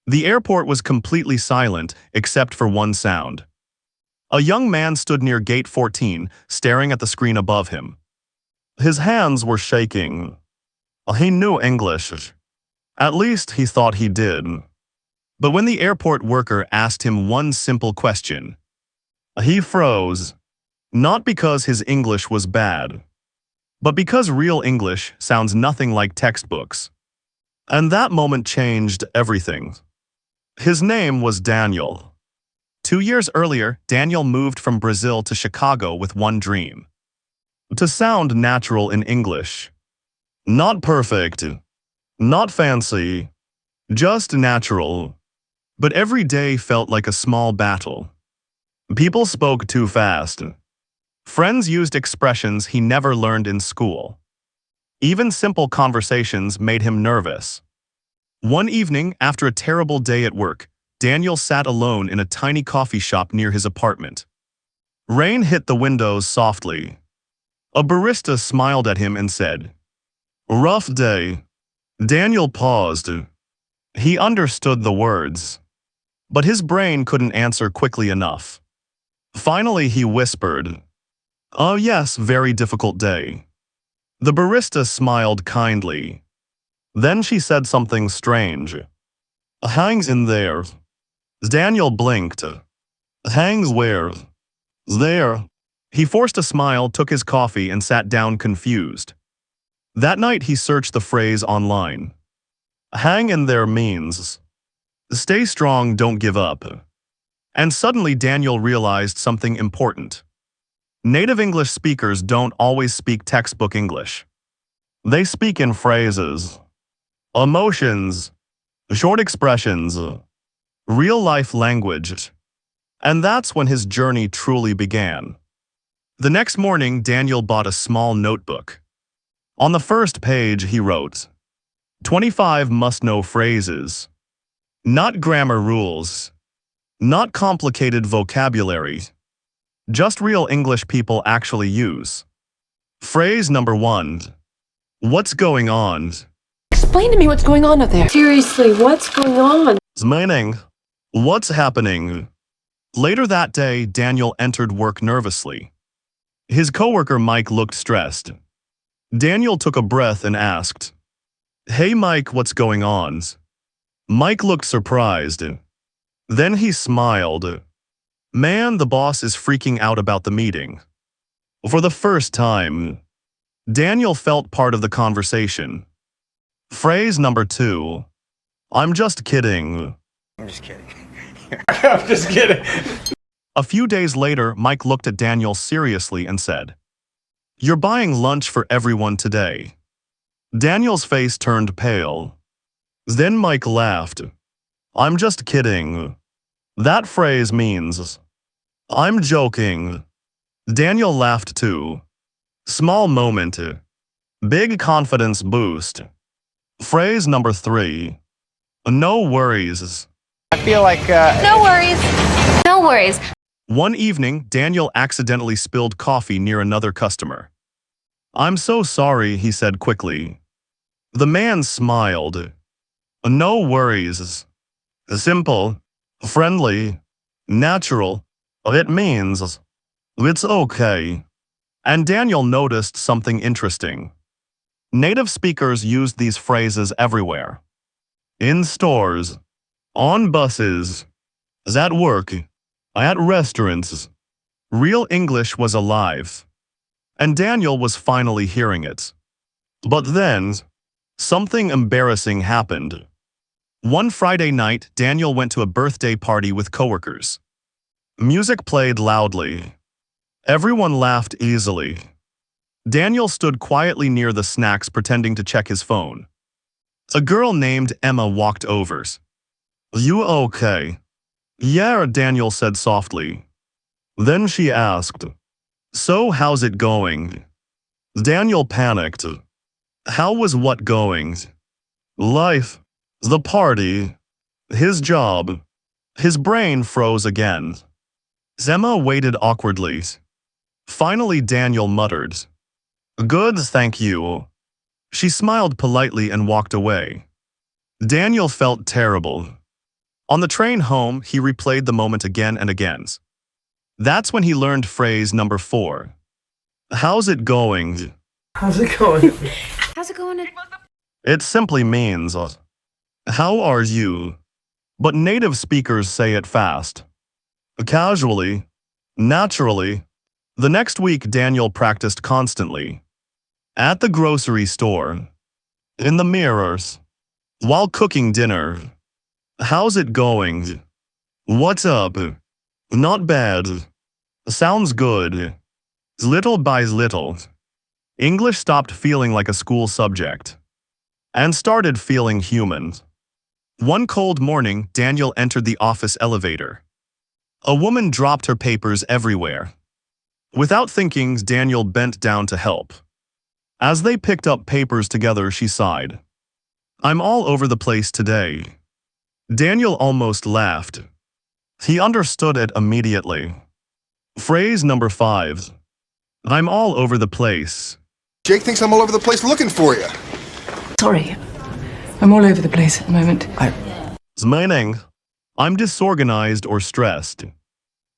The airport was completely silent except for one sound. A young man stood near gate 14, staring at the screen above him. His hands were shaking. He knew English. At least he thought he did. But when the airport worker asked him one simple question, he froze. Not because his English was bad, but because real English sounds nothing like textbooks. And that moment changed everything. His name was Daniel. 2 years earlier, Daniel moved from Brazil to Chicago with one dream: to sound natural in English. Not perfect, not fancy, just natural. But every day felt like a small battle. People spoke too fast. Friends used expressions he never learned in school. Even simple conversations made him nervous. One evening, after a terrible day at work, Daniel sat alone in a tiny coffee shop near his apartment. Rain hit the windows softly. A barista smiled at him and said, "Rough day." Daniel paused. He understood the words, but his brain couldn't answer quickly enough. Finally, he whispered, "Oh yes, very difficult day." The barista smiled kindly. Then she said something strange. "Hangs in there." Daniel blinked. "Hangs where?" "There." He forced a smile, took his coffee, and sat down confused. That night he searched the phrase online. Hang in there means, stay strong, don't give up. And suddenly Daniel realized something important. Native English speakers don't always speak textbook English. They speak in phrases, emotions, short expressions, real-life language. And that's when his journey truly began. The next morning, Daniel bought a small notebook. On the first page, he wrote, 25 must-know phrases. Not grammar rules. Not complicated vocabulary. Just real English people actually use. Phrase number 1. What's going on? Explain to me what's going on up there. Seriously, what's going on? Meaning, what's happening? Later that day, Daniel entered work nervously. His coworker Mike looked stressed. Daniel took a breath and asked, "Hey Mike, what's going on?" Mike looked surprised. Then he smiled. "Man, the boss is freaking out about the meeting." For the first time, Daniel felt part of the conversation. Phrase number 2. I'm just kidding. I'm just kidding. I'm just kidding. A few days later, Mike looked at Daniel seriously and said, "You're buying lunch for everyone today." Daniel's face turned pale. Then Mike laughed. "I'm just kidding. That phrase means, I'm joking." Daniel laughed too. Small moment. Big confidence boost. Phrase number 3. No worries. I feel like No worries. No worries. One evening, Daniel accidentally spilled coffee near another customer. "I'm so sorry," he said quickly. The man smiled. No worries. Simple, friendly, natural. It means, it's okay. And Daniel noticed something interesting. Native speakers used these phrases everywhere. In stores, on buses, at work, at restaurants. Real English was alive. And Daniel was finally hearing it. But then, something embarrassing happened. One Friday night, Daniel went to a birthday party with coworkers. Music played loudly. Everyone laughed easily. Daniel stood quietly near the snacks pretending to check his phone. A girl named Emma walked over. "You okay?" "Yeah," Daniel said softly. Then she asked, "So how's it going?" Daniel panicked. How was what going? Life, the party, his job. His brain froze again. Emma waited awkwardly. Finally, Daniel muttered, "Good, thank you." She smiled politely and walked away. Daniel felt terrible. On the train home, he replayed the moment again and again. That's when he learned phrase number 4. How's it going? How's it going? How's it going? It simply means, how are you? But native speakers say it fast. Casually, naturally. The next week, Daniel practiced constantly. At the grocery store, in the mirrors, while cooking dinner. How's it going? What's up? Not bad. Sounds good. Little by little, English stopped feeling like a school subject and started feeling human. One cold morning, Daniel entered the office elevator. A woman dropped her papers everywhere. Without thinking, Daniel bent down to help. As they picked up papers together, she sighed. I'm all over the place today. Daniel almost laughed. He understood it immediately. Phrase number 5. I'm all over the place. Jake thinks I'm all over the place looking for you. Sorry. I'm all over the place at the moment. Meaning, I'm disorganized or stressed.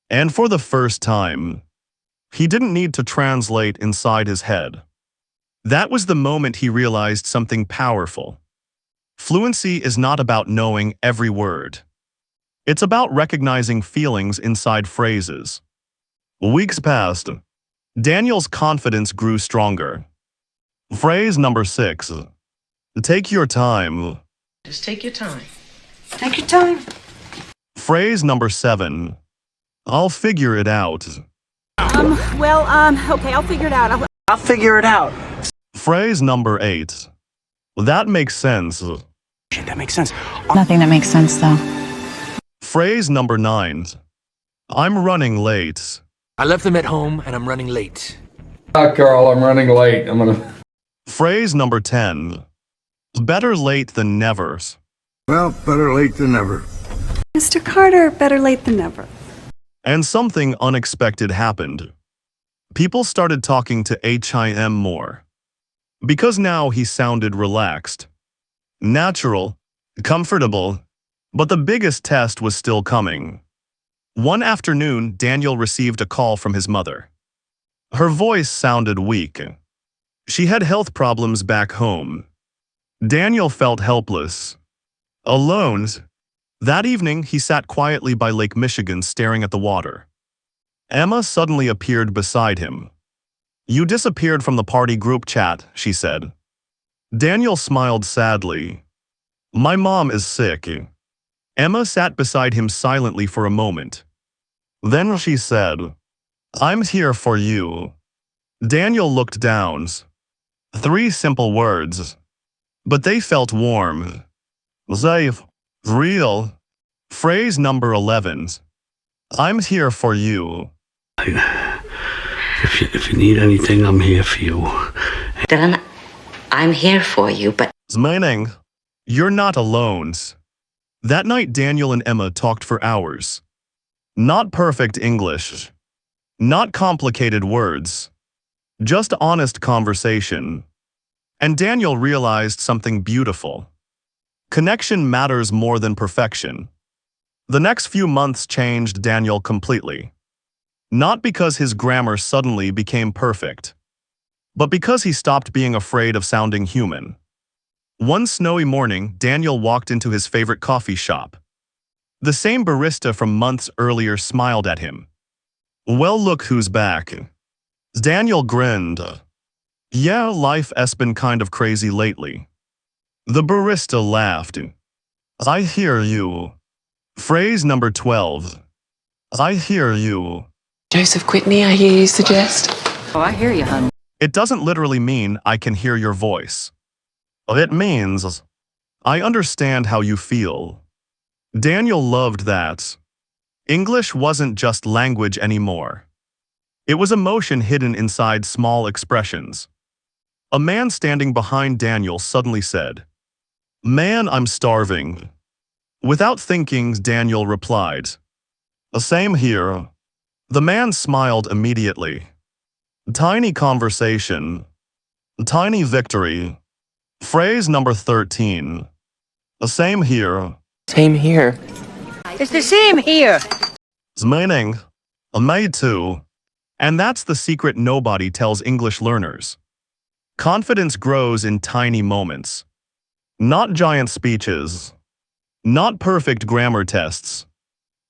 And for the first time, he didn't need to translate inside his head. That was the moment he realized something powerful. Fluency is not about knowing every word. It's about recognizing feelings inside phrases. Weeks passed. Daniel's confidence grew stronger. Phrase number 6. Take your time. Just take your time. Take your time. Phrase number 7. I'll figure it out. Okay, I'll figure it out. I'll figure it out. Phrase number 8. That makes sense. That makes sense. Nothing that makes sense, though. Phrase number 9. I'm running late. I left them at home and I'm running late. Carl, I'm running late. Phrase number 10. Better late than never. Well, better late than never. Mr. Carter, better late than never. And something unexpected happened. People started talking to him more. Because now he sounded relaxed, natural, comfortable. But the biggest test was still coming. One afternoon, Daniel received a call from his mother. Her voice sounded weak. She had health problems back home. Daniel felt helpless. Alone. That evening, he sat quietly by Lake Michigan staring at the water. Emma suddenly appeared beside him. You disappeared from the party group chat, she said. Daniel smiled sadly. My mom is sick. Emma sat beside him silently for a moment. Then she said, I'm here for you. Daniel looked down. 3 simple words. But they felt warm. Safe. Real. Phrase number 11. I'm here for you. If you need anything, I'm here for you. Dylan, I'm here for you, but... Meaning, you're not alone. That night, Daniel and Emma talked for hours. Not perfect English. Not complicated words. Just honest conversation. And Daniel realized something beautiful. Connection matters more than perfection. The next few months changed Daniel completely. Not because his grammar suddenly became perfect, but because he stopped being afraid of sounding human. One snowy morning, Daniel walked into his favorite coffee shop. The same barista from months earlier smiled at him. Well, look who's back. Daniel grinned. Yeah, life has been kind of crazy lately. The barista laughed. I hear you. Phrase number 12. I hear you. Joseph Whitney, I hear you suggest. Oh, I hear you, hon. It doesn't literally mean I can hear your voice. It means I understand how you feel. Daniel loved that. English wasn't just language anymore. It was emotion hidden inside small expressions. A man standing behind Daniel suddenly said, Man, I'm starving. Without thinking, Daniel replied, Same here. The man smiled immediately. Tiny conversation. Tiny victory. Phrase number 13. Same here. Same here. It's the same here. Meaning, me too. And that's the secret nobody tells English learners. Confidence grows in tiny moments. Not giant speeches. Not perfect grammar tests.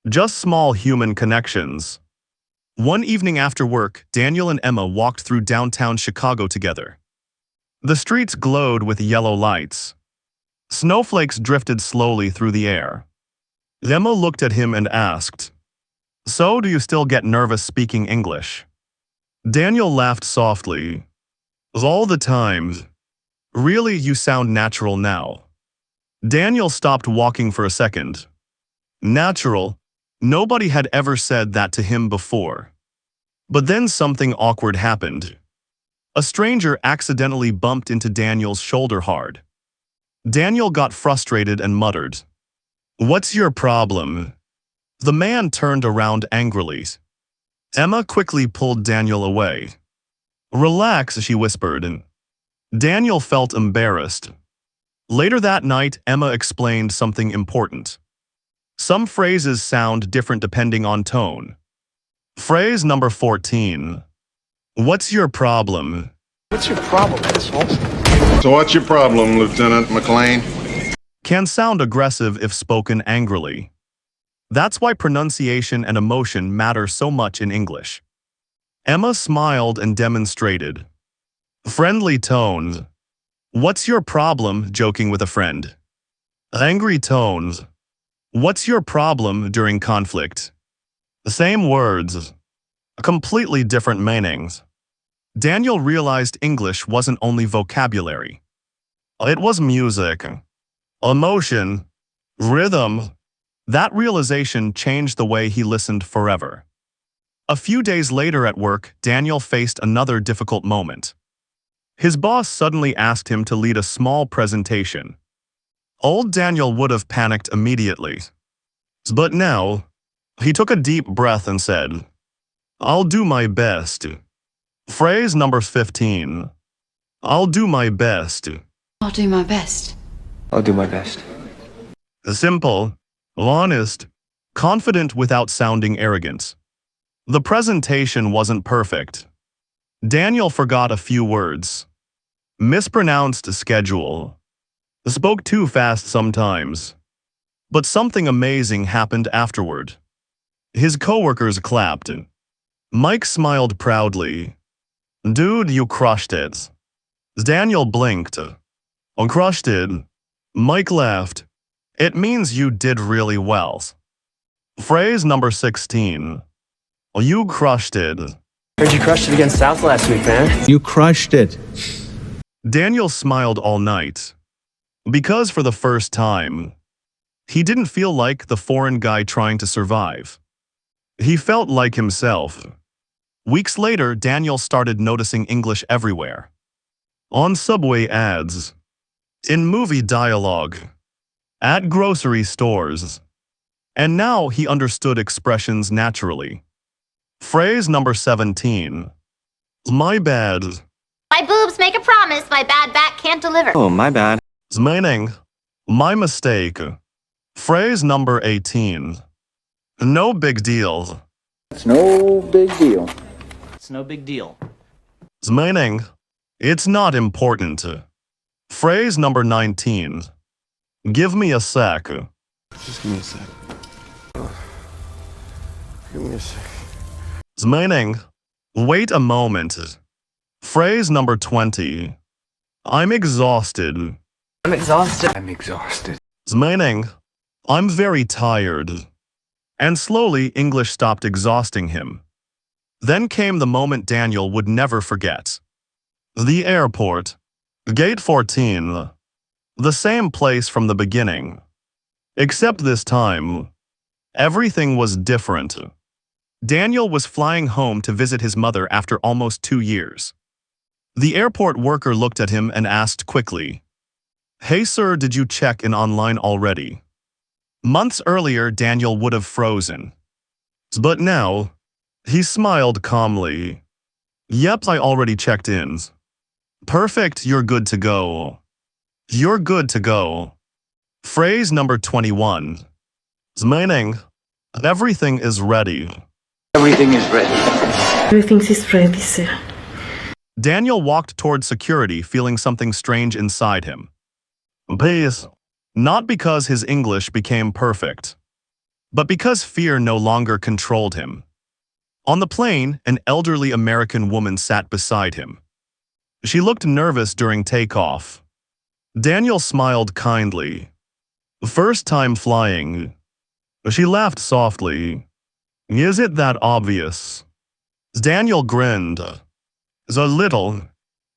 Just small human connections. One evening after work, Daniel and Emma walked through downtown Chicago together. The streets glowed with yellow lights. Snowflakes drifted slowly through the air. Emma looked at him and asked, "So, do you still get nervous speaking English?" Daniel laughed softly. "All the time. Really, you sound natural now." Daniel stopped walking for a second. Natural? Nobody had ever said that to him before. But then something awkward happened. A stranger accidentally bumped into Daniel's shoulder hard. Daniel got frustrated and muttered, "What's your problem?" The man turned around angrily. Emma quickly pulled Daniel away. "Relax," she whispered, and Daniel felt embarrassed. Later that night, Emma explained something important. Some phrases sound different depending on tone. Phrase number 14. What's your problem? What's your problem, asshole? So what's your problem, Lieutenant McLean? Can sound aggressive if spoken angrily. That's why pronunciation and emotion matter so much in English. Emma smiled and demonstrated. Friendly tones. What's your problem, joking with a friend? Angry tones. What's your problem during conflict? The same words, completely different meanings. Daniel realized English wasn't only vocabulary. It was music, emotion, rhythm. That realization changed the way he listened forever. A few days later at work, Daniel faced another difficult moment. His boss suddenly asked him to lead a small presentation. Old Daniel would have panicked immediately. But now, he took a deep breath and said, "I'll do my best." Phrase number 15. I'll do my best. I'll do my best. I'll do my best. Simple, honest, confident without sounding arrogant. The presentation wasn't perfect. Daniel forgot a few words. Mispronounced schedule. Spoke too fast sometimes. But something amazing happened afterward. His coworkers clapped. Mike smiled proudly. "Dude, you crushed it." Daniel blinked. "I crushed it." Mike laughed. "It means you did really well." Phrase number 16. You crushed it. Heard you crushed it against South last week, man. You crushed it. Daniel smiled all night. Because for the first time, he didn't feel like the foreign guy trying to survive. He felt like himself. Weeks later, Daniel started noticing English everywhere. On subway ads, in movie dialogue, at grocery stores. And now he understood expressions naturally. Phrase number 17. My bad. My boobs make a promise my bad back can't deliver. Oh, my bad. Meaning, my mistake. Phrase number 18. No big deal. It's no big deal. It's no big deal. Meaning, it's not important. Phrase number 19. Give me a sec. Just give me a sec. Give me a sec. Meaning, wait a moment. Phrase number 20. I'm exhausted. I'm exhausted. I'm exhausted. Meaning, I'm very tired. And slowly, English stopped exhausting him. Then came the moment Daniel would never forget. The airport. Gate 14. The same place from the beginning. Except this time, everything was different. Daniel was flying home to visit his mother after almost 2 years. The airport worker looked at him and asked quickly, "Hey sir, did you check in online already?" Months earlier, Daniel would have frozen. But now, he smiled calmly. "Yep, I already checked in." "Perfect, you're good to go." "You're good to go." Phrase number 21. Meaning, everything is ready. Everything is ready. Everything is ready, sir. Daniel walked toward security feeling something strange inside him. Peace. Not because his English became perfect, but because fear no longer controlled him. On the plane, an elderly American woman sat beside him. She looked nervous during takeoff. Daniel smiled kindly. First time flying. She laughed softly. Is it that obvious? Daniel grinned. A little.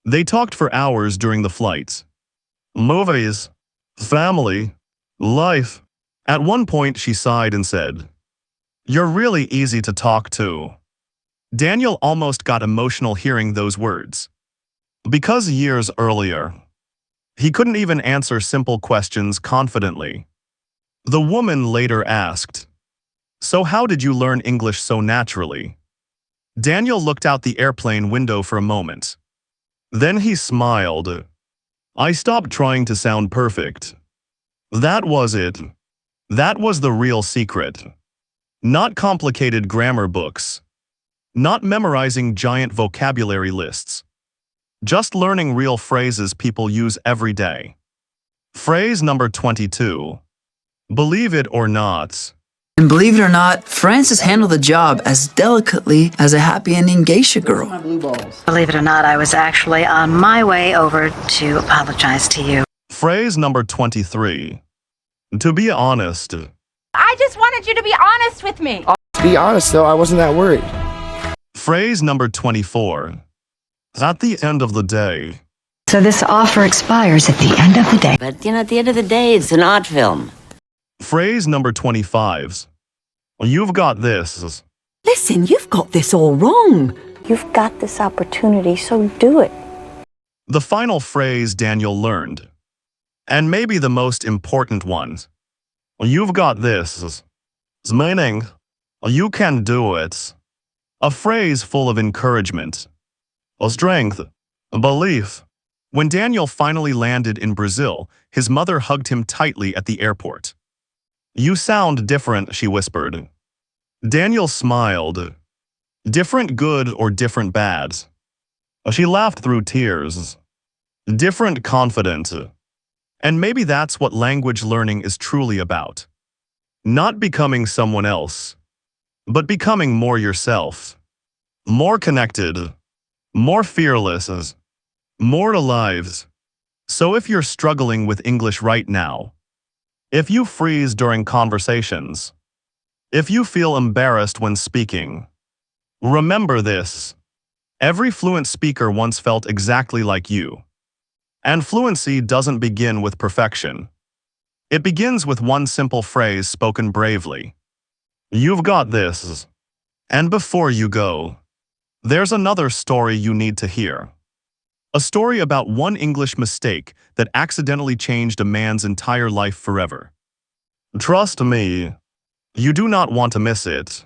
They talked for hours during the flight. Movies, family, life. At one point she sighed and said, "You're really easy to talk to." Daniel almost got emotional hearing those words. Because years earlier, he couldn't even answer simple questions confidently. The woman later asked, "So how did you learn English so naturally?" Daniel looked out the airplane window for a moment. Then he smiled. "I stopped trying to sound perfect. That was it. That was the real secret. Not complicated grammar books. Not memorizing giant vocabulary lists. Just learning real phrases people use every day." Phrase number 22. Believe it or not. And believe it or not, Frances handled the job as delicately as a happy ending geisha girl. Believe it or not, I was actually on my way over to apologize to you. Phrase number 23. To be honest. I just wanted you to be honest with me. To be honest, though, I wasn't that worried. Phrase number 24. At the end of the day. So this offer expires at the end of the day. But, at the end of the day, it's an art film. Phrase number 25. You've got this. Listen, you've got this all wrong. You've got this opportunity, so do it. The final phrase Daniel learned, and maybe the most important one. You've got this. Meaning, you can do it. A phrase full of encouragement, strength, belief. When Daniel finally landed in Brazil, his mother hugged him tightly at the airport. "You sound different," she whispered. Daniel smiled. "Different good or different bad?" She laughed through tears. "Different confident." And maybe that's what language learning is truly about. Not becoming someone else, but becoming more yourself. More connected, more fearless, more alive. So if you're struggling with English right now, if you freeze during conversations, if you feel embarrassed when speaking, remember this. Every fluent speaker once felt exactly like you. And fluency doesn't begin with perfection. It begins with one simple phrase spoken bravely. You've got this. And before you go, there's another story you need to hear. A story about one English mistake that accidentally changed a man's entire life forever. Trust me, you do not want to miss it.